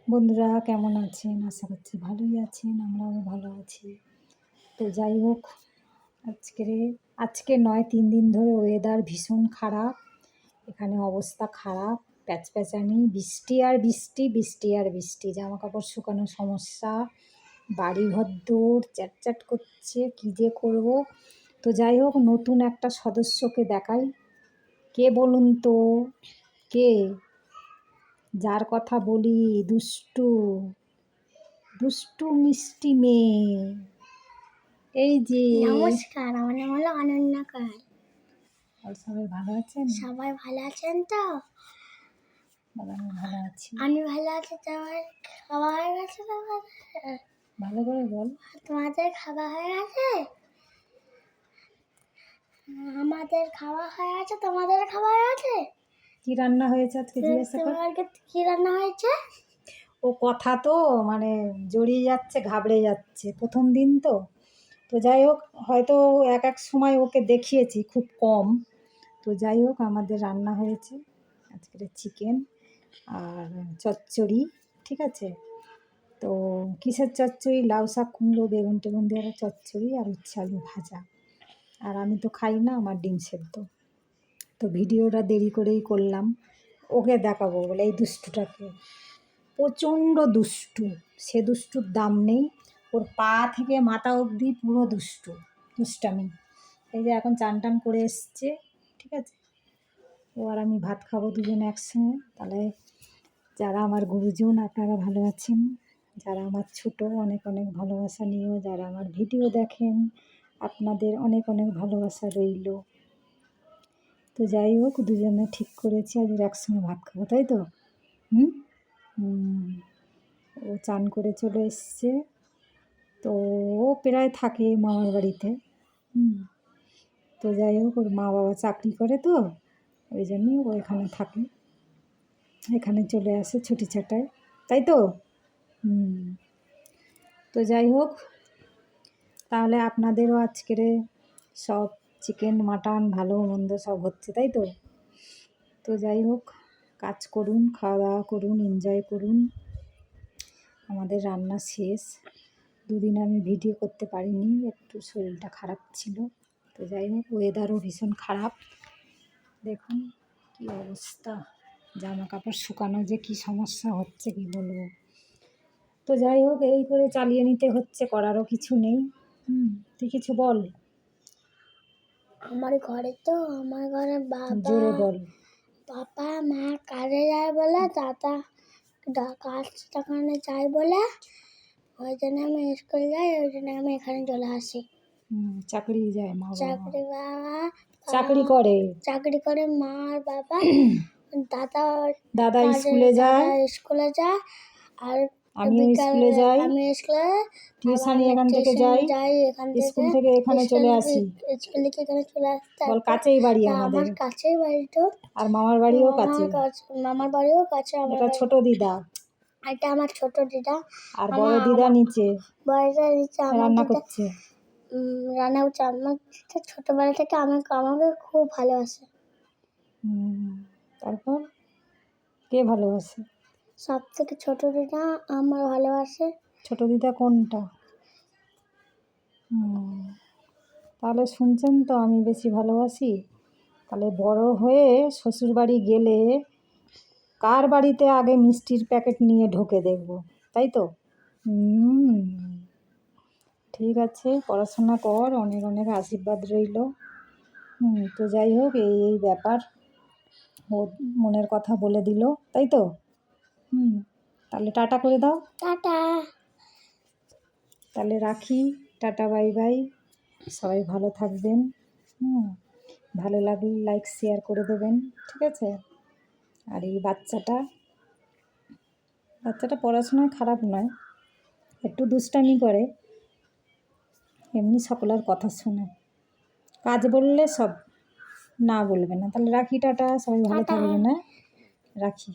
বন্ধুরা কেমন আছেন? আশা করছি ভালোই আছেন, আমরাও ভালো আছি। তো যাই হোক, আজকে নয় 3 দিন ধরে ওয়েদার ভীষণ খারাপ। এখানে অবস্থা খারাপ, প্যাচপ্যাচানি, বৃষ্টি আর বৃষ্টি, বৃষ্টি আর বৃষ্টি। জামাকাপড় শুকানোর সমস্যা, বাড়িঘর দৌড় চ্যাটচ্যাট করছে, কী যে করব। তো যাই হোক, নতুন একটা সদস্যকে দেখাই। কে বলুন তো? কে? যার কথা বলি, দুষ্টু দুষ্টু মিষ্টি মেয়ে। এই যে নমস্কার, আমার নাম হলো অনন্যা কর। আর সবাই ভালো আছেন? সবাই ভালো আছেন তো? বলো, আমি ভালো আছি। আমি ভালো আছি। তোমার খাওয়া হয়ে গেছে? ভালো করে বল। তোমাদের খাওয়া হয়ে গেছে? আমাদের খাওয়া হয়ে গেছে। তোমাদের খাওয়া হয়ে গেছে? কি রান্না হয়েছে আজকে জিজ্ঞাসা কর। তোমাদের কি রান্না হয়েছে? ও কথা তো মানে জড়িয়ে যাচ্ছে, ঘাবড়ে যাচ্ছে, প্রথম দিন তো। তো যাই হোক, হয়তো এক সময় ওকে দেখিয়েছি, খুব কম। তো যাই হোক, আমাদের রান্না হয়েছে আজকে চিকেন আর চচ্চড়ি, ঠিক আছে। তো কিসের চচ্চড়ি? লাউ শাক, কুমড়ো, বেগুন টেগুন দিয়ে একটা চচ্চড়ি আর উচ্ছে আলু ভাজা। আর আমি তো খাই না, আমার ডিম সেদ্ধ। তো ভিডিওটা দেরি করেই করলাম, ওকে দেখাবো বলে। এই দুষ্টুটাকে, প্রচণ্ড দুষ্টু, সে দুষ্টুর দাম নেই। ওর পা থেকে মাথা অবধি পুরো দুষ্টামি। এই যে এখন চান টান করে এসছে, ঠিক আছে। ও আর আমি ভাত খাবো দুজনে একসঙ্গে। তাহলে যারা আমার গুরুজন, আপনারা ভালো আছেন। যারা আমার ছোট, অনেক অনেক ভালোবাসা নিয়েও যারা আমার ভিডিও দেখেন, আপনাদের অনেক অনেক ভালোবাসা রইল। তো যাই হোক, দুজনে ঠিক করেছি আজ একসঙ্গে ভাত খাবো, তাই তো? ও চান করে চলে এসছে। তো ও প্রায় থাকে মামার বাড়িতে। তো যাই হোক, ওর মা বাবা চাকরি করে, তো ওই জন্যই ও এখানে থাকে, এখানে চলে আসে ছুটি ছাটায়, তাই তো? তো যাই হোক, তাহলে আপনাদেরও আজকের সব চিকেন মাটন ভালো মন্দ সব হচ্ছে, তাই তো? তো যাই হোক, কাজ করুন, খাওয়া দাওয়া করুন, এনজয় করুন। আমাদের রান্না শেষ। দুদিন আমি ভিডিও করতে পারিনি, একটু শরীরটা খারাপ ছিল। তো যাই হোক, ওয়েদারও ভীষণ খারাপ, দেখুন কী অবস্থা। জামা কাপড় শুকানো যে কী সমস্যা হচ্ছে কি বলবো। তো যাই হোক, এই করে চালিয়ে নিতে হচ্ছে, করারও কিছু নেই। তুই কিছু বল। আমার ঘরে তো আমার ঘরে জোরে বল। বাবা মা কাজে যায় বলে, দাদা কাজ টাকানে যায় বলে, ওই জন্য আমি স্কুল যাই, ওই জন্য আমি এখানে চলে আসি। চাকরি যায় মা বাবা? চাকরি করে মা আর বাবা। দাদা স্কুলে যায় আর আমিও স্কুলে যাই, আমি স্কুলে টিউশনি এখান থেকে যাই, স্কুল থেকে এখানে চলে আসি। স্কুল থেকে এখানে চলে আসতে বল, কাছেই বাড়ি আমাদের। আমার কাছেই বাড়ি তো। আর মামার বাড়িও কাছে। মামার বাড়িও কাছে। এটা ছোট দিদা, এটা আমার ছোট দিদা। আর বড় দিদা নিচে রান্না করছে। রান্না করছে। আমার ছোটবেলা থেকে আমাকে খুব ভালোবাসে। তারপর কে ভালোবাসে? সব থেকে ছোট দিদা আমার ভালোবাসে। ছোট দিদা কোনটা? তাহলে শুনছেন তো, আমি বেশি ভালোবাসি। তাহলে বড় হয়ে শ্বশুরবাড়ি গেলে কার বাড়িতে আগে মিষ্টির প্যাকেট নিয়ে ঢোকে দেখব, তাই তো? ঠিক আছে, পড়াশোনা কর, অনেক অনেক আশীর্বাদ রইল। তো যাই হোক, এই ব্যাপার। ও মনের কথা বলে দিল, তাই তো? তাহলে টাটা করে দাও। টাটা। তাহলে রাখি, টাটা, বাই বাই। সবাই ভালো থাকবেন। ভালো লাগলে লাইক শেয়ার করে দেবেন, ঠিক আছে। আর এই বাচ্চাটা পড়াশোনায় খারাপ নয়, একটু দুষ্টামি করে, এমনি সকলের কথা শোনে। কাজ বললে সব না বলবে না। তাহলে রাখি, টাটা, সবাই ভালো থাকবেন, রাখি।